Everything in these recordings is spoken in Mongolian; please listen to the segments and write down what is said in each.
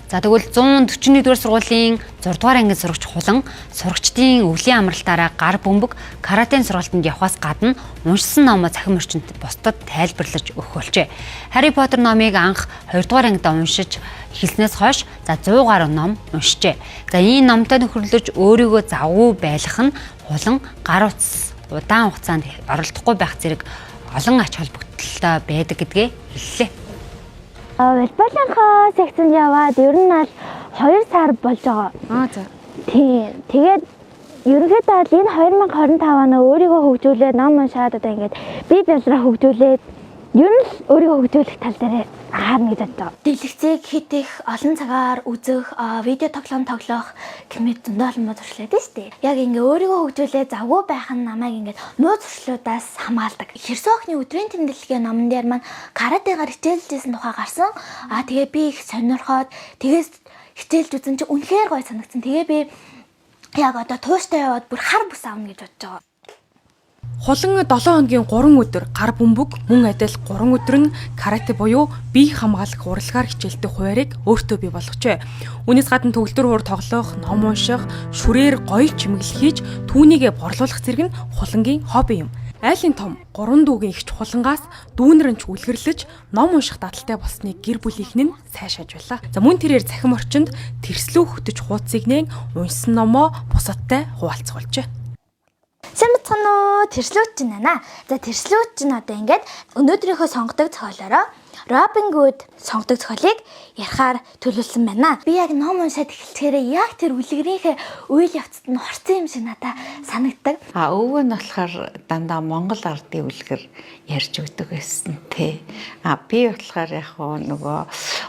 За тэгвэл 141-р сургуулийн 6-р ангид сурагч Хулан сурагчдын өвлийн амралтаараа гар бөмбөг каратен сургалтанд явахаас гадна уншсан номоо цахим орчинд бусдад тайлбарлаж өгөх болжээ. Harry Potter номыг анх 2-р ангид уншиж эхэлснээс хойш 100 гаруй ном уншжээ. За энэ номтой нөхөрлөж өөрийгөө завгүй байлгах нь Хулан гар утас удаан хугацаанд оролдохгүй байх зэрэг олон ач холбогдолтой байдаг гэдгээ хэллээ. Волейболынхоо секцэнд яваад ер нь аль 2 сар болж байгаа. За. Тийм. Тэгээд ерөнхийдөө аль энэ 2025 оноо өөрийгөө хөгжүүлээд ном уншаад одоо ингээд бие бэлраа хөгжүүлээд ер нь өөрийгөө хөгжүүлэх тал дээр харна гэж боддог. Дэлгэцийг хит их олон цагаар үзэх, видео тоглох гэмэд зөндөө олон муу зуршлаад шүү дээ. Яг ингээ өөрийгөө хөгжүүлээд завгүй байх нь намайг ингээд муу зуршлуудаас хамгаалдаг. Херсоохны өдрийн тэмдэглэгээ номон дээр маань каратегаар хичээлжсэн тухай гарсан. Тэгээ би их сонирхоод тэгээс хичээлж үзэн чи үнэхээр гоё санагдсан. Тэгээ би яг одоо тууштай яваад бүр хар бус аавна гэж бодож байгаа. Хулан 7 хоногийн 3 өдөр гар бөмбөг мөн адил 3 өдөр нь карате буюу бие хамгаалах урлагаар хичээлдэг хуваарийг өөртөө бий болгожээ. Үүнээс гадна төгөлдөр хуур тоглох, ном унших, шүрээр гоё чимэглэл хийж түүнийгээ борлуулах зэрэг нь хулангийн хобби юм. Айлын том 3 дүүгийн ихч хулангаас дүүнэр нь ч үлгэрлэж ном унших дадалтай болсныг гэр бүлийнхэн нь сайшааж байлаа. За мөн тэрээр цахим орчинд тэрслүү хөтөж хуудсыг нээн уншсан номоо бусадтай хуваалцгуулжээ. Сайн бацхан уу, тэрслүүт чинь байна. За тэрслүүт чинь одоо ингээд өнөөдрийнхөө сонгодог зохиолоороо Robin Hood сонгодог зохиолыг ярихаар төлөвлөсөн байна. Би яг ном уншаад эхэлчихээрээ яг тэр үлгэрийнхээ үйл явцад нь хорцсон юм шиг надад санагддаг. Өвөө нь болохоор дандаа Монгол ардын үлгэр ярьж өгдөг байсан те. Би болохоор яг нөгөө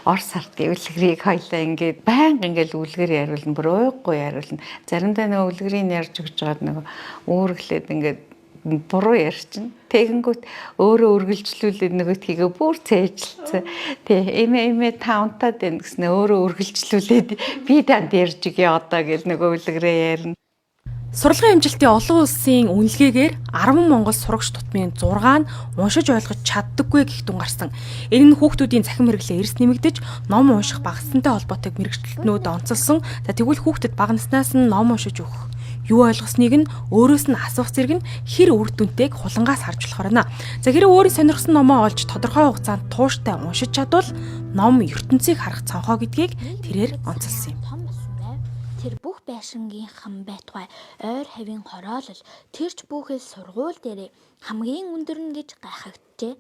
Орос ардын үлгэрийг хоёлаа ингээд байнга ингээд үлгэр яриулна, бүр уйггүй яриулна. Заримдаа нөгөө үлгэрийг ярьж өгч байгаад нөгөө үүрглээд ингээд буруу ярьчин. Тэгэнгүүт өөрөө үргэлжлүүлээд нөгөөдхийгөө бүр цээжилсэн. Тэ эмээ таунтаад байна гэснээр өөрөө үргэлжлүүлээд би танд ярьж өгье одоо гэл нөгөө үлгэрээ ярина. Сурлагын амжилтын олон улсын үнэлгээгээр 10 монгол сурагч тутмын 6 нь уншиж ойлгож чаддаггүй гэх дүн гарсан. Энэ нь хүүхдүүдийн цахим хэрэглээ эрс нэмэгдэж, ном унших багаснтай холбоотой мэрэгчлэлтнүүд онцолсон. За тэгвэл хүүхдэд бага наснаас нь ном уншиж өгөх юу ойлгосныг нь өөрөөс нь асуух зэрэг нь хэр үр дүнтэйг хулангаас харж болохоор байна. За хэрэв өөрийн сонирхсан номоо олж тодорхой хугацаанд тууштай уншиж чадвал ном ертөнцийг харах цонхоо гэдгийг тэрээр онцолсон юм. Тэр бүх байшингийнхан байтугай ойр хавийн хороолол тэрч бүхэл сургууль дээрээ хамгийн өндөр нь гэж гайхагджээ.